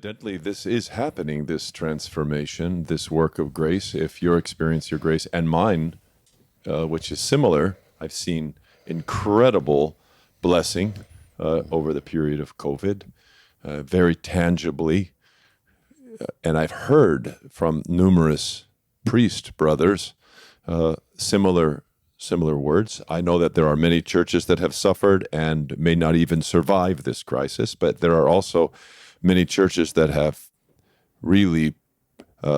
evidently this is happening, this transformation, this work of grace. If your experience, your grace, and mine, which is similar, I've seen incredible blessing over the period of COVID, very tangibly. And I've heard from numerous priest brothers similar words. I know that there are many churches that have suffered and may not even survive this crisis, but there are also many churches that have really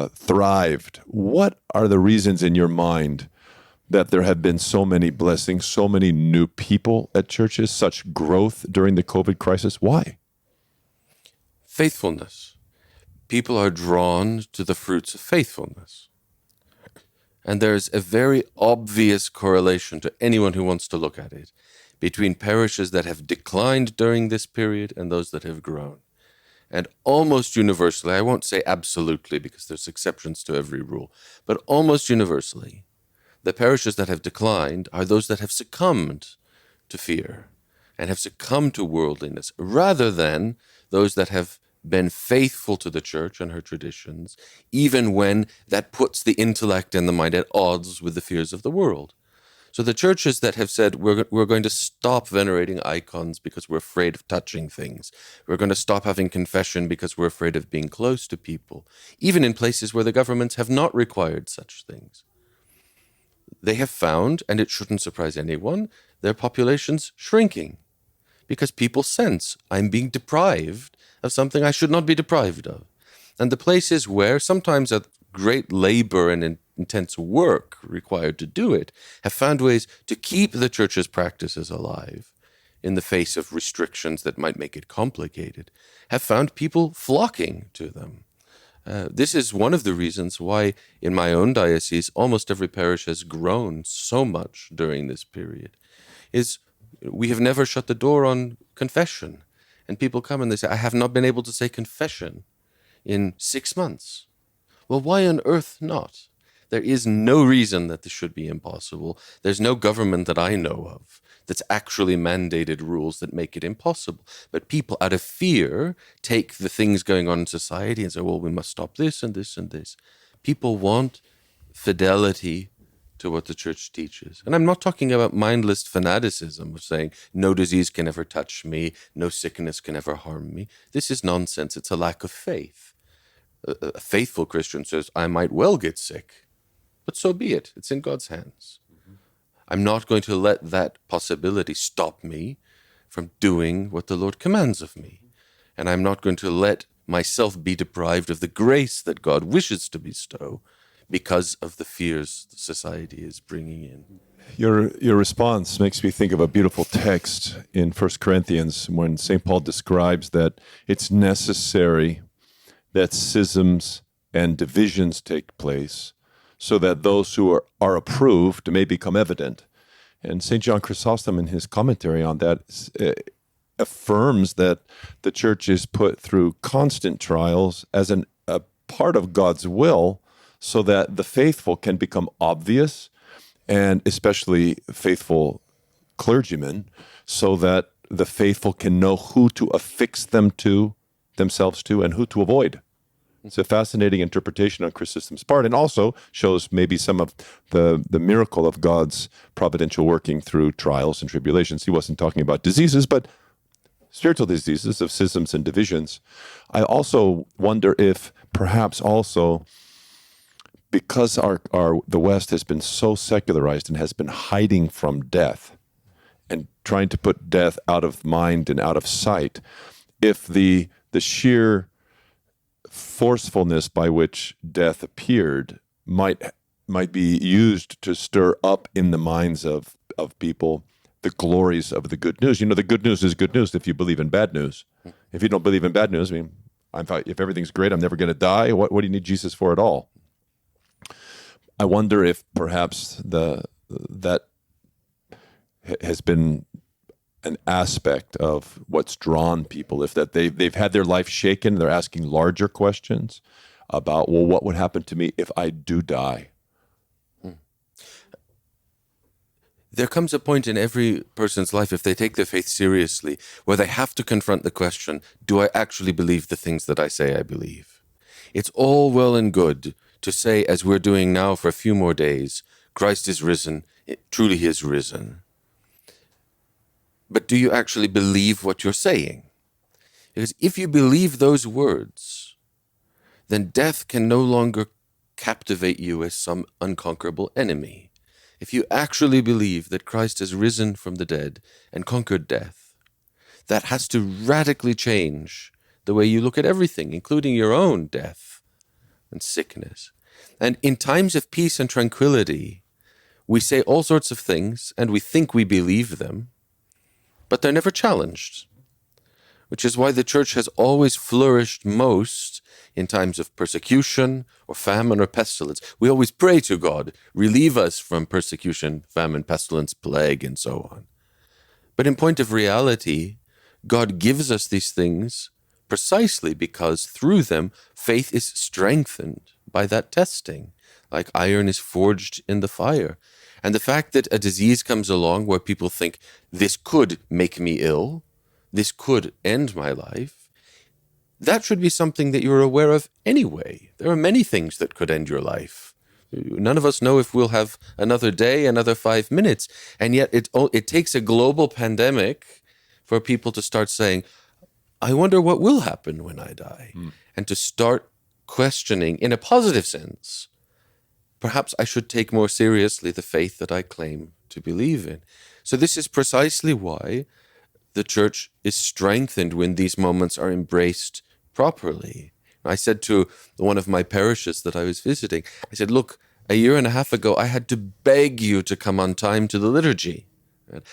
thrived. What are the reasons in your mind that there have been so many blessings, so many new people at churches, such growth during the COVID crisis? Why? Faithfulness. People are drawn to the fruits of faithfulness. And there's a very obvious correlation to anyone who wants to look at it between parishes that have declined during this period and those that have grown. And almost universally, I won't say absolutely because there's exceptions to every rule, but almost universally, the parishes that have declined are those that have succumbed to fear and have succumbed to worldliness, rather than those that have been faithful to the church and her traditions, even when that puts the intellect and the mind at odds with the fears of the world. So the churches that have said, we're going to stop venerating icons because we're afraid of touching things. We're going to stop having confession because we're afraid of being close to people, even in places where the governments have not required such things. They have found, and it shouldn't surprise anyone, their populations shrinking because people sense I'm being deprived of something I should not be deprived of. And the places where, sometimes at great labor and intense work required to do it, have found ways to keep the church's practices alive in the face of restrictions that might make it complicated, have found people flocking to them. This is one of the reasons why in my own diocese, almost every parish has grown so much during this period, is we have never shut the door on confession. And people come and they say, I have not been able to say confession in 6 months. Well, why on earth not? There is no reason that this should be impossible. There's no government that I know of that's actually mandated rules that make it impossible. But people, out of fear, take the things going on in society and say, well, we must stop this and this and this. People want fidelity to what the church teaches. And I'm not talking about mindless fanaticism of saying, no disease can ever touch me, no sickness can ever harm me. This is nonsense. It's a lack of faith. A faithful Christian says, I might well get sick, but so be it. It's in God's hands. I'm not going to let that possibility stop me from doing what the Lord commands of me. And I'm not going to let myself be deprived of the grace that God wishes to bestow because of the fears society is bringing in. Your response makes me think of a beautiful text in 1 Corinthians when St. Paul describes that it's necessary that schisms and divisions take place so that those who are approved may become evident. And St. John Chrysostom, in his commentary on that, affirms that the church is put through constant trials as a part of God's will so that the faithful can become obvious, and especially faithful clergymen, so that the faithful can know who to affix themselves to and who to avoid. It's a fascinating interpretation on Chrysostom's part, and also shows maybe some of the miracle of God's providential working through trials and tribulations. He wasn't talking about diseases, but spiritual diseases of schisms and divisions. I also wonder if perhaps also because the West has been so secularized and has been hiding from death and trying to put death out of mind and out of sight, if the sheer forcefulness by which death appeared might be used to stir up in the minds of people the glories of the good news. You know, the good news is good news if you believe in bad news. If you don't believe in bad news, I mean, if everything's great, I'm never going to die. What do you need Jesus for at all? I wonder if perhaps that has been an aspect of what's drawn people, if that they've had their life shaken, they're asking larger questions about, well, what would happen to me if I do die? there comes a point in every person's life, if they take their faith seriously, where they have to confront the question, do I actually believe the things that I say I believe? It's all well and good to say, as we're doing now for a few more days, Christ is risen, truly he is risen. But do you actually believe what you're saying? Because if you believe those words, then death can no longer captivate you as some unconquerable enemy. If you actually believe that Christ has risen from the dead and conquered death, that has to radically change the way you look at everything, including your own death and sickness. And in times of peace and tranquility, we say all sorts of things and we think we believe them, but they're never challenged, which is why the church has always flourished most in times of persecution or famine or pestilence. We always pray to God, relieve us from persecution, famine, pestilence, plague, and so on. But in point of reality, God gives us these things precisely because through them, faith is strengthened by that testing, like iron is forged in the fire. And the fact that a disease comes along where people think, this could make me ill, this could end my life, that should be something that you're aware of anyway. There are many things that could end your life. None of us know if we'll have another day, another 5 minutes. And yet it takes a global pandemic for people to start saying, I wonder what will happen when I die. And to start questioning, in a positive sense, perhaps I should take more seriously the faith that I claim to believe in. So this is precisely why the church is strengthened when these moments are embraced properly. I said to one of my parishes that I was visiting, I said, look, a year and a half ago, I had to beg you to come on time to the liturgy.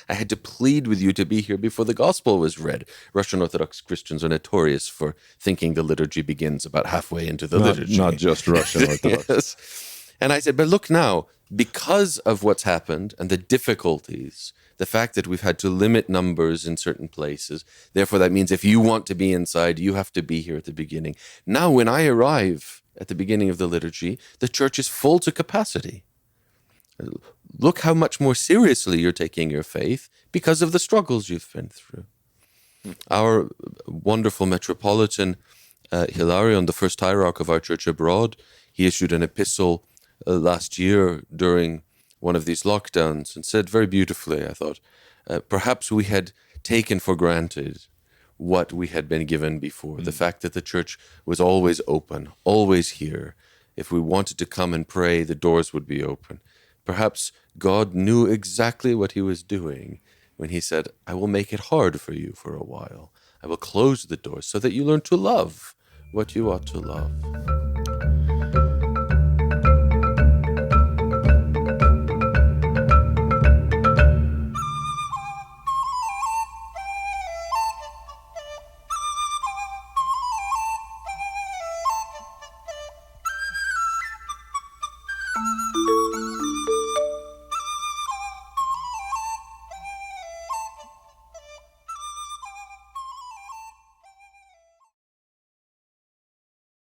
I had to plead with you to be here before the gospel was read. Russian Orthodox Christians are notorious for thinking the liturgy begins about halfway into the liturgy. Not just Russian Orthodox. Yes. And I said, but look now, because of what's happened and the difficulties, the fact that we've had to limit numbers in certain places, therefore that means if you want to be inside, you have to be here at the beginning. Now, when I arrive at the beginning of the liturgy, the church is full to capacity. Look how much more seriously you're taking your faith because of the struggles you've been through. Our wonderful Metropolitan Hilarion, the first hierarch of our church abroad, he issued an epistle last year during one of these lockdowns and said very beautifully, I thought, perhaps we had taken for granted what we had been given before, the fact that the church was always open, always here. If we wanted to come and pray, the doors would be open. Perhaps God knew exactly what he was doing when he said, I will make it hard for you for a while. I will close the doors so that you learn to love what you ought to love.